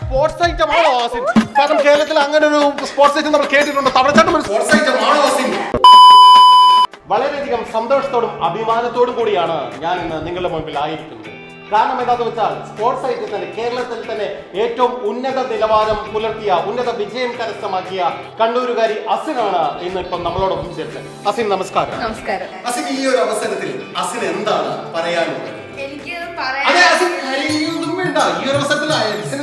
Sports item ആണോ ആസിൻ? കാരണം കേരളത്തിൽ അങ്ങനെ ഒരു സ്പോർട്സ് ഐറ്റം നമ്മൾ കേട്ടിട്ടുണ്ട്. തവളച്ചാട്ടം ഒരു സ്പോർട്സ് ഐറ്റം ആണോ ആസിൻ? വളരെയധികം സന്തോഷത്തോടും അഭിമാനത്തോടും കൂടിയാണ് ഞാൻ ഇന്ന് നിങ്ങളുടെ മുൻപിൽ ആയിരിക്കുന്നത്. കാരണം എന്താണെന്ന് വെച്ചാൽ സ്പോർട്സ് ഐറ്റത്തിൽ കേരളത്തിൽ തന്നെ ഏറ്റവും ഉന്നത നിലവാരം പുലർത്തിയ, ഉന്നത വിജയം കരസ്ഥമാക്കിയ കണ്ണൂരുകാരി അസിനാണ് ഇന്ന് ഇപ്പം നമ്മളോടൊപ്പം ചേർച്ചത്. അസിൻ നമസ്കാരം. നമസ്കാരം. അസിൻ, ഈ ഒരു അവസരത്തിൽ അസിൻ എന്താണ് പറയാനുള്ളത്? എനിക്ക് ഈ ഒരു അവസരത്തിൽ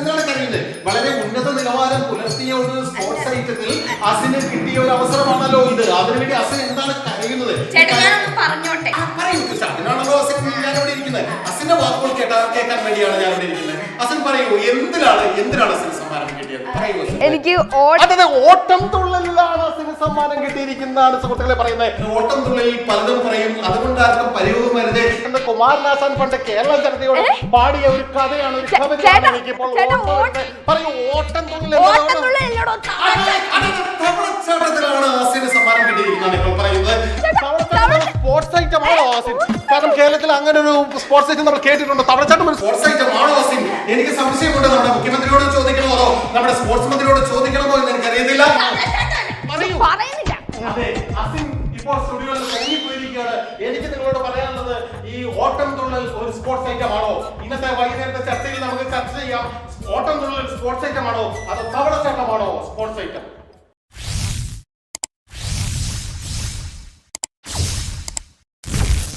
എന്താണ് കരയുന്നത്? വളരെ ഉന്നത നിലവാരം പുലർത്തിയ ഒരു സ്പോർട്സ് ഐറ്റത്തിൽ അസിന് കിട്ടിയ ഒരു അവസരമാണല്ലോ ഇത്. അതിനുവേണ്ടി അസിൻ എന്താണ് കരയുന്നത്? പറഞ്ഞോട്ടെ. അതിനാണല്ലോ അസിൻ ഞാനിവിടെ ഇരിക്കുന്നത്. അസിന്റെ വാക്കുകൾ കേൾക്കാൻ വേണ്ടിയാണ് ഞാൻ ഇവിടെ ഇരിക്കുന്നത്. അസിൻ പറയൂ, എന്തിനാണ് അസിന് സമ്മാനം കിട്ടിയത്? എനിക്ക് ഓട്ടം തുള്ളലിലാണ് അസിന് സമ്മാനം കിട്ടിയിരിക്കുന്നതാണ് സുഹൃത്തുക്കളെ പറയുന്നത്. ഓട്ടം തുള്ളലിൽ പലതും പറയും, അതുകൊണ്ട് ആർക്കും പരിവും വരുതേ എന്ന് കുമാരനാശാൻ പണ്ട് കേരള ജനതയോട് പാടിയ ഒരു കഥയാണ്, ഒരു കവിതയാണ് എനിക്കിപ്പോൾ പറയൂ. ഓട്ടം തവളച്ചാട്ടത്തിലാണ് അസിന് സമ്മാനം കിട്ടിയിരിക്കുന്നതാണ് ഇപ്പോൾ പറയുന്നത്. സ്പോർട്സ് ഐറ്റം ആണോ ആസിൻ? കാരണം കേരളത്തിൽ അങ്ങനെ ഒരു സ്പോർട്സ് ഐറ്റം നമ്മൾ കേട്ടിട്ടുണ്ട്. തവളച്ചാട്ടം ഒരു സ്പോർട്സ് ഐറ്റം ആണോ ആസിൻ? എനിക്ക് സംശയമുണ്ട്. നമ്മുടെ മുഖ്യമന്ത്രിയോട് ചോദിക്കണമോ അതോ നമ്മുടെ സ്പോർട്സ് മന്ത്രിയോട് ചോദിക്കണമോ എന്ന് എനിക്കറിയത്തില്ല. അതെ, അസിൻ ഇപ്പോൾ സ്റ്റുഡിയോയിൽ കഴിഞ്ഞിപ്പോയിരിക്കുകയാണ്. എനിക്ക് നിങ്ങളോട് പറയാനുള്ളത്, ഈ ഓട്ടം തുള്ളൽ ഒരു സ്പോർട്സ് ഐറ്റം ആണോ? ഇന്നത്തെ വൈകുന്നേരത്തെ ചർച്ചയിൽ നമുക്ക് ചർച്ച ചെയ്യാം. ഓട്ടം തുള്ളൽ സ്പോർട്സ് ഐറ്റം ആണോ അതോ തവളച്ചാട്ടമാണോ സ്പോർട്സ് ഐറ്റം?